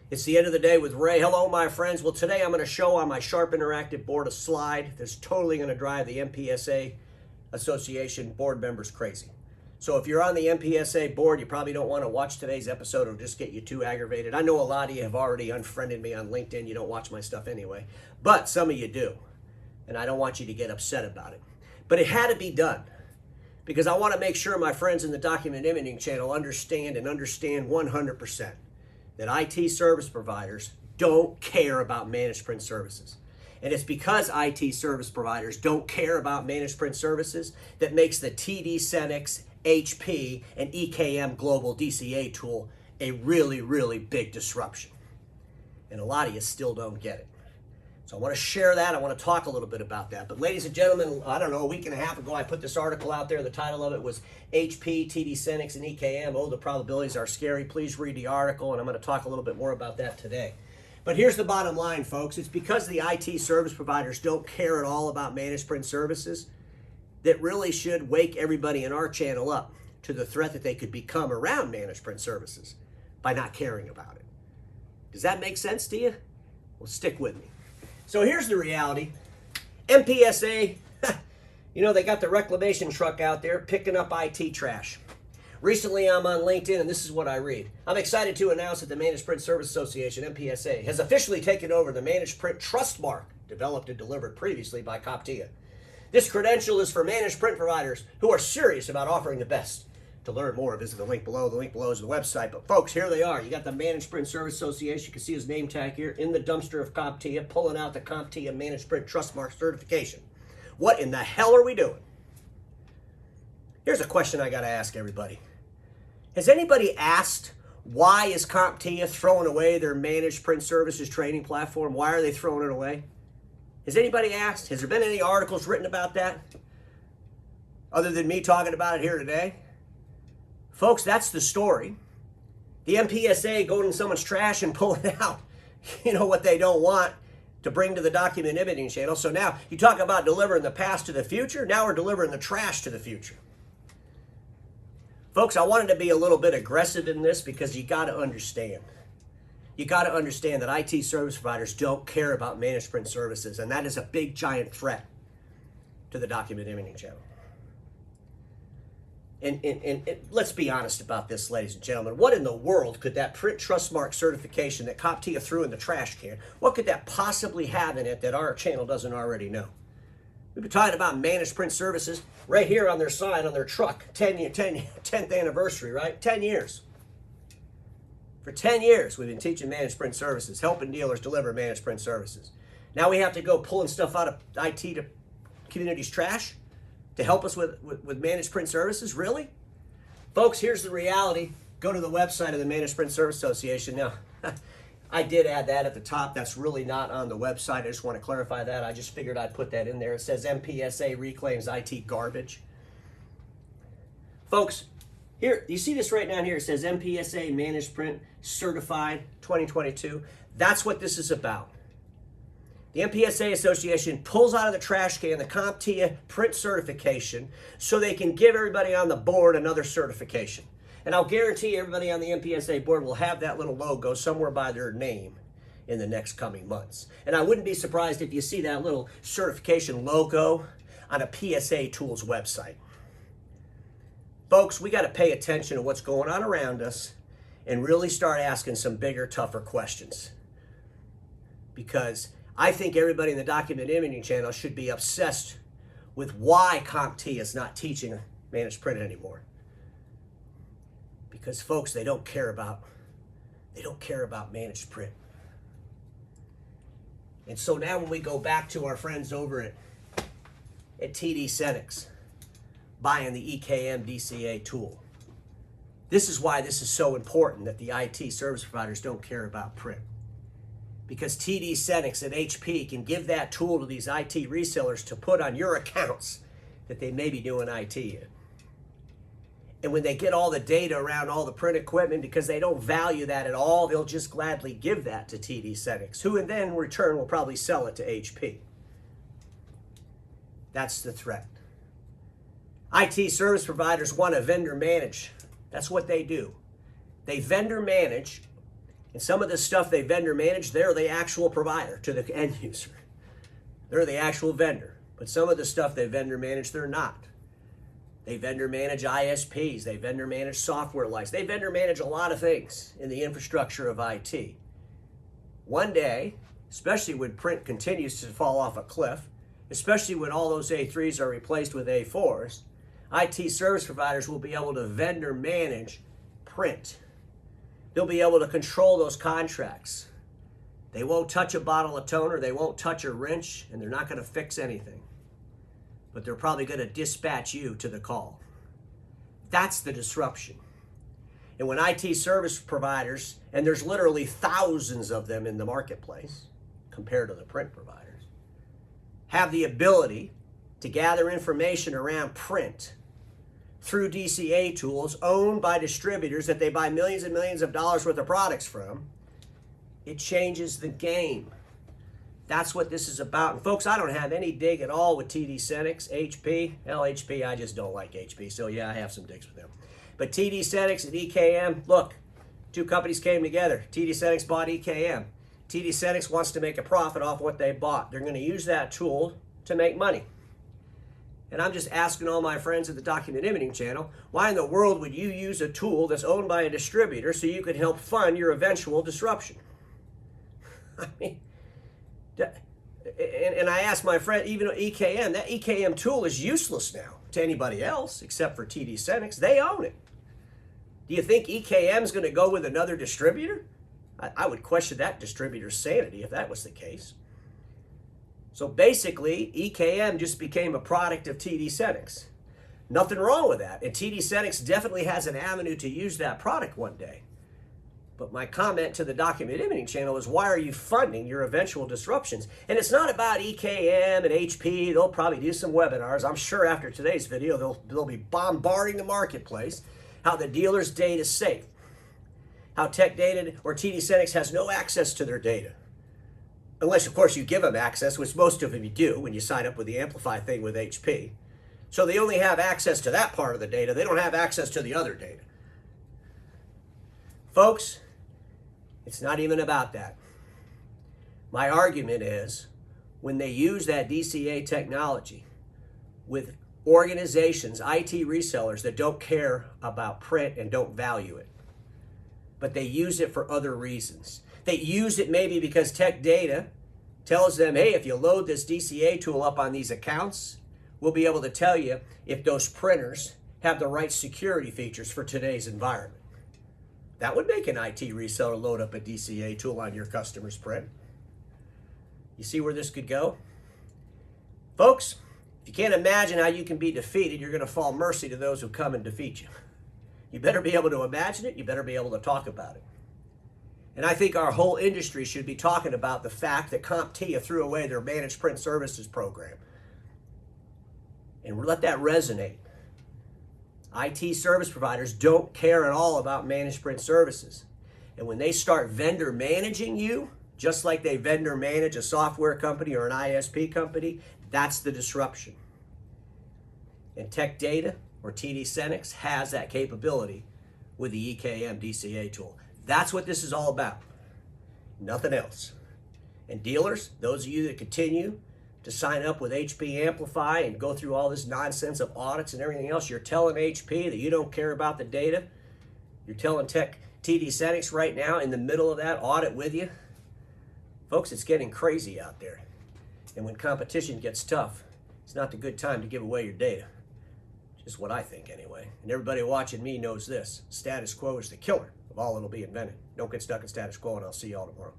It's the end of the day with Ray. Hello, my friends. Well, today I'm going to show on my Sharp Interactive board a slide that's totally going to drive the MPSA Association board members crazy. So if you're on the MPSA board, you probably don't want to watch today's episode. It'll just get you too aggravated. I know a lot of you have already unfriended me on LinkedIn. You don't watch my stuff anyway. But some of you do. And I don't want you to get upset about it. But it had to be done, because I want to make sure my friends in the Document Imaging channel understand 100% that IT service providers don't care about managed print services. And it's because IT service providers don't care about managed print services that makes the TD Synnex, HP, and EKM Global DCA tool a really, really big disruption. And a lot of you still don't get it. So I want to share that. I want to talk a little bit about that. But ladies and gentlemen, I don't know, a week and a half ago, I put this article out there. The title of it was HP, TD Synnex, and EKM. Oh, the probabilities are scary. Please read the article, and I'm going to talk a little bit more about that today. But here's the bottom line, folks. It's because the IT service providers don't care at all about managed print services that really should wake everybody in our channel up to the threat that they could become around managed print services by not caring about it. Does that make sense to you? Well, stick with me. So here's the reality. MPSA, you know, they got the reclamation truck out there picking up IT trash. Recently, I'm on LinkedIn, and this is what I read. I'm excited to announce that the Managed Print Service Association, MPSA, has officially taken over the Managed Print Trust Mark, developed and delivered previously by CompTIA. This credential is for managed print providers who are serious about offering the best. To learn more, visit the link below. The link below is the website. But folks, here they are. You got the Managed Print Service Association. You can see his name tag here in the dumpster of CompTIA, pulling out the CompTIA Managed Print Trust Mark certification. What in the hell are we doing? Here's a question I got to ask everybody. Has anybody asked, why is CompTIA throwing away their Managed Print Services training platform? Why are they throwing it away? Has anybody asked? Has there been any articles written about that? Other than me talking about it here today? Folks, that's the story. The MPSA going in someone's trash and pulling out, you know, what they don't want to bring to the Document Imaging channel. So now you talk about delivering the past to the future. Now we're delivering the trash to the future. Folks, I wanted to be a little bit aggressive in this because you got to understand. You got to understand that IT service providers don't care about managed print services, and that is a big, giant threat to the Document Imaging channel. And let's be honest about this, ladies and gentlemen. What in the world could that Print Trust Mark certification that CompTIA threw in the trash can, what could that possibly have in it that our channel doesn't already know? We've been talking about managed print services right here on their sign, on their truck. 10th anniversary, right? 10 years. For 10 years, we've been teaching managed print services, helping dealers deliver managed print services. Now we have to go pulling stuff out of IT to community's trash to help us with managed print services? Really? Folks, here's the reality. Go to the website of the Managed Print Service Association. Now, I did add that at the top. That's really not on the website. I just want to clarify that. I just figured I'd put that in there. It says MPSA reclaims IT garbage. Folks, here, you see this right down here. It says MPSA Managed Print Certified 2022. That's what this is about. The MPSA Association pulls out of the trash can the CompTIA print certification so they can give everybody on the board another certification. And I'll guarantee everybody on the MPSA board will have that little logo somewhere by their name in the next coming months. And I wouldn't be surprised if you see that little certification logo on a PSA Tools website. Folks, we got to pay attention to what's going on around us and really start asking some bigger, tougher questions. Because I think everybody in the Document Imaging channel should be obsessed with why CompTIA is not teaching managed print anymore. Because folks, they don't care about managed print. And so now when we go back to our friends over at TD Synnex buying the EKM DCA tool, this is why this is so important that the IT service providers don't care about print. Because TD Synnex and HP can give that tool to these IT resellers to put on your accounts that they may be doing IT in. And when they get all the data around all the print equipment, because they don't value that at all, they'll just gladly give that to TD Synnex, who in then return will probably sell it to HP. That's the threat. IT service providers want to vendor manage. That's what they do. They vendor manage And some of the stuff they vendor manage, they're the actual provider to the end user. They're the actual vendor. But some of the stuff they vendor manage, they're not. They vendor manage ISPs. They vendor manage software licenses. They vendor manage a lot of things in the infrastructure of IT. One day, especially when print continues to fall off a cliff, especially when all those A3s are replaced with A4s, IT service providers will be able to vendor manage print. They'll be able to control those contracts. They won't touch a bottle of toner, they won't touch a wrench, and they're not going to fix anything. But they're probably going to dispatch you to the call. That's the disruption. And when IT service providers, and there's literally thousands of them in the marketplace compared to the print providers, have the ability to gather information around print through DCA tools owned by distributors that they buy millions and millions of dollars worth of products from, it changes the game. That's what this is about. And folks, I don't have any dig at all with TD Synnex, HP. Hell, HP, I just don't like HP. So yeah, I have some digs with them. But TD Synnex and EKM, look, two companies came together. TD Synnex bought EKM. TD Synnex wants to make a profit off what they bought. They're going to use that tool to make money. And I'm just asking all my friends at the Document Imaging channel, why in the world would you use a tool that's owned by a distributor so you could help fund your eventual disruption? I mean, and I asked my friend, even EKM, that EKM tool is useless now to anybody else except for TD Synnex. They own it. Do you think EKM is going to go with another distributor? I would question that distributor's sanity if that was the case. So basically, EKM just became a product of TD Synnex. Nothing wrong with that. And TD Synnex definitely has an avenue to use that product one day. But my comment to the Document Imaging channel is, why are you funding your eventual disruptions? And it's not about EKM and HP. They'll probably do some webinars. I'm sure after today's video, they'll be bombarding the marketplace how the dealer's data is safe, how Tech Data or TD Synnex has no access to their data. Unless, of course, you give them access, which most of them you do when you sign up with the Amplify thing with HP. So they only have access to that part of the data. They don't have access to the other data. Folks, it's not even about that. My argument is, when they use that DCA technology with organizations, IT resellers that don't care about print and don't value it, but they use it for other reasons. They use it maybe because Tech Data tells them, hey, if you load this DCA tool up on these accounts, we'll be able to tell you if those printers have the right security features for today's environment. That would make an IT reseller load up a DCA tool on your customer's print. You see where this could go? Folks, if you can't imagine how you can be defeated, you're going to fall mercy to those who come and defeat you. You better be able to imagine it. You better be able to talk about it. And I think our whole industry should be talking about the fact that CompTIA threw away their managed print services program. And let that resonate. IT service providers don't care at all about managed print services. And when they start vendor managing you, just like they vendor manage a software company or an ISP company, that's the disruption. And Tech Data or TD Synnex has that capability with the EKM DCA tool. That's what this is all about. Nothing else. And dealers, those of you that continue to sign up with HP Amplify and go through all this nonsense of audits and everything else, you're telling HP that you don't care about the data. You're telling TD Synnex right now in the middle of that audit with you. Folks, it's getting crazy out there. And when competition gets tough, it's not the good time to give away your data. Just what I think anyway. And everybody watching me knows this. Status quo is the killer of all that'll be invented. Don't get stuck in status quo, and I'll see y'all tomorrow.